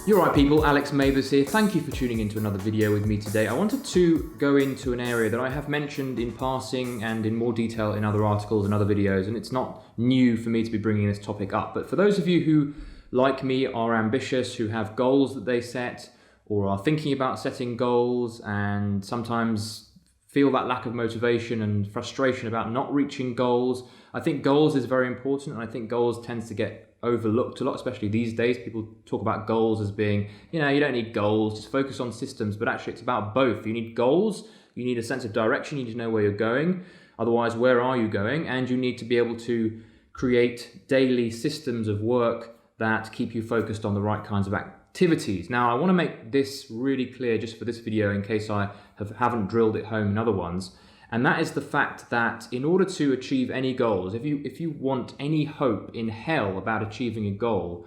You're right people, Alex Mathers here. Thank you for tuning into another video with me today. I wanted to go into an area that I have mentioned in passing and in more detail in other articles and other videos, and it's not new for me to be bringing this topic up. But for those of you who, like me, are ambitious, who have goals that they set or are thinking about setting goals and sometimes feel that lack of motivation and frustration about not reaching goals, I think goals is very important, and I think goals tends to get overlooked a lot, especially these days. People talk about goals as being, you don't need goals, just focus on systems, but actually it's about both. You need goals, you need a sense of direction, you need to know where you're going, otherwise where are you going, and you need to be able to create daily systems of work that keep you focused on the right kinds of activities. Now, I want to make this really clear just for this video in case I haven't drilled it home in other ones. And that is the fact that in order to achieve any goals, if you want any hope in hell about achieving a goal,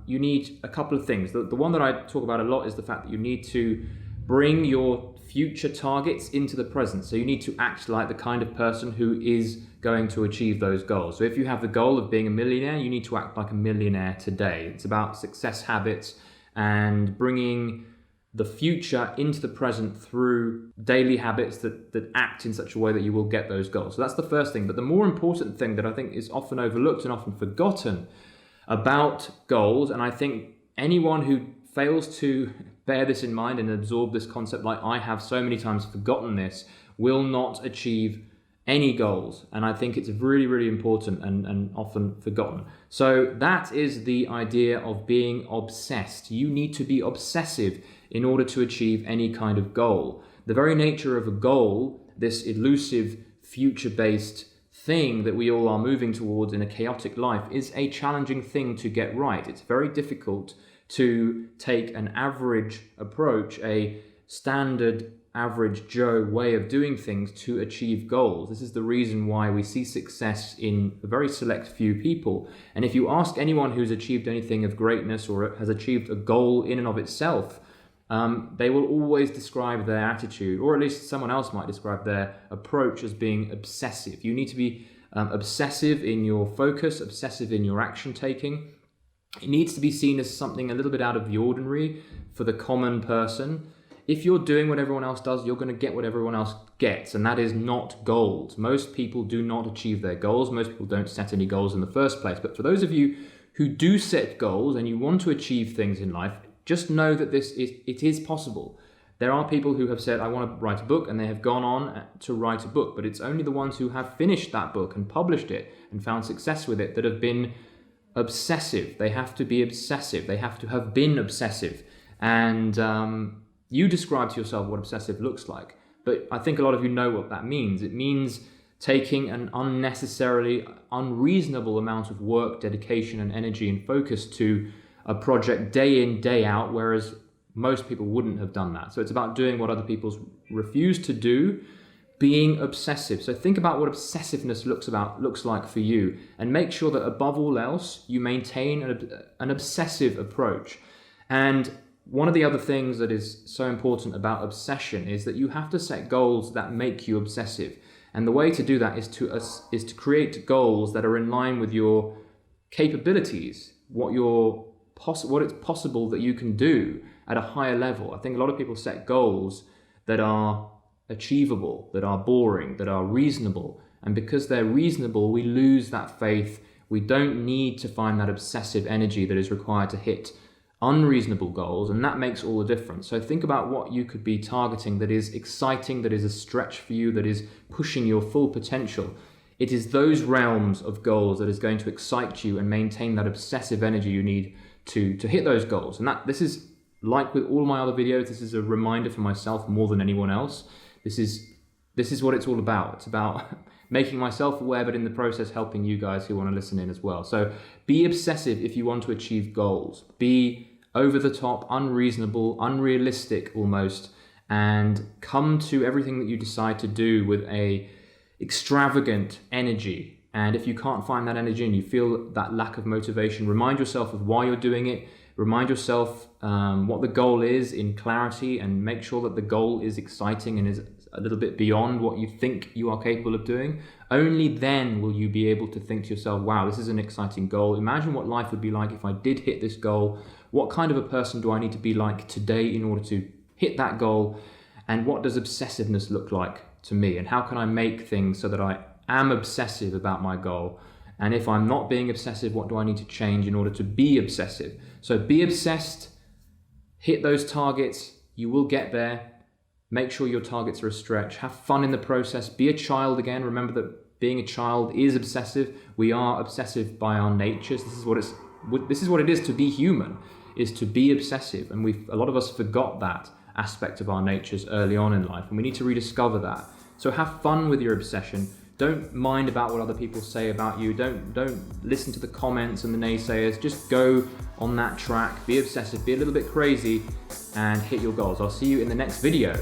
you need a couple of things. The one that I talk about a lot is the fact that you need to bring your future targets into the present. So you need to act like the kind of person who is going to achieve those goals. So if you have the goal of being a millionaire, you need to act like a millionaire today. It's about success habits and bringing the future into the present through daily habits that act in such a way that you will get those goals. So that's the first thing. But the more important thing that I think is often overlooked and often forgotten about goals, and I think anyone who fails to bear this in mind and absorb this concept like I have so many times forgotten this, will not achieve any goals. And I think it's really, really important and often forgotten. So that is the idea of being obsessed. You need to be obsessive in order to achieve any kind of goal. The very nature of a goal, this elusive future-based thing that we all are moving towards in a chaotic life, is a challenging thing to get right. It's very difficult to take an average approach, a standard average Joe way of doing things to achieve goals. This is the reason why we see success in a very select few people. And if you ask anyone who's achieved anything of greatness or has achieved a goal in and of itself, they will always describe their attitude, or at least someone else might describe their approach as being obsessive. You need to be obsessive in your focus, obsessive in your action taking. It needs to be seen as something a little bit out of the ordinary for the common person. If you're doing what everyone else does, you're going to get what everyone else gets, and that is not goals. Most people do not achieve their goals. Most people don't set any goals in the first place. But for those of you who do set goals and you want to achieve things in life, just know that it is possible. There are people who have said, I want to write a book, and they have gone on to write a book, but it's only the ones who have finished that book and published it and found success with it that have been obsessive. They have to be obsessive. They have to have been obsessive. And you describe to yourself what obsessive looks like, but I think a lot of you know what that means. It means taking an unnecessarily unreasonable amount of work, dedication, and energy and focus to a project day in, day out, whereas most people wouldn't have done that. So it's about doing what other people refuse to do, being obsessive. So think about what obsessiveness looks like for you, and make sure that above all else, you maintain an obsessive approach. And one of the other things that is so important about obsession is that you have to set goals that make you obsessive. And the way to do that is to create goals that are in line with your capabilities, what it's possible that you can do at a higher level. I think a lot of people set goals that are achievable, that are boring, that are reasonable. And because they're reasonable, we lose that faith. We don't need to find that obsessive energy that is required to hit unreasonable goals, and that makes all the difference. So think about what you could be targeting that is exciting, that is a stretch for you, that is pushing your full potential. It is those realms of goals that is going to excite you and maintain that obsessive energy you need to hit those goals. And this is like with all my other videos, this is a reminder for myself more than anyone else. This is what it's all about. It's about making myself aware, but in the process helping you guys who want to listen in as well. So be obsessive if you want to achieve goals. Be over the top, unreasonable, unrealistic almost, and come to everything that you decide to do with a extravagant energy. And if you can't find that energy and you feel that lack of motivation, remind yourself of why you're doing it. Remind yourself what the goal is in clarity, and make sure that the goal is exciting and is a little bit beyond what you think you are capable of doing. Only then will you be able to think to yourself, wow, this is an exciting goal. Imagine what life would be like if I did hit this goal. What kind of a person do I need to be like today in order to hit that goal? And what does obsessiveness look like to me? And how can I make things so that I am obsessive about my goal? And if I'm not being obsessive, what do I need to change in order to be obsessive? So be obsessed, hit those targets, you will get there. Make sure your targets are a stretch. Have fun in the process. Be a child again. Remember that being a child is obsessive. We are obsessive by our natures. This is what it is to be human, is to be obsessive. And a lot of us forgot that aspect of our natures early on in life, and we need to rediscover that. So have fun with your obsession. Don't mind about what other people say about you. Don't listen to the comments and the naysayers. Just go on that track. Be obsessive. Be a little bit crazy and hit your goals. I'll see you in the next video.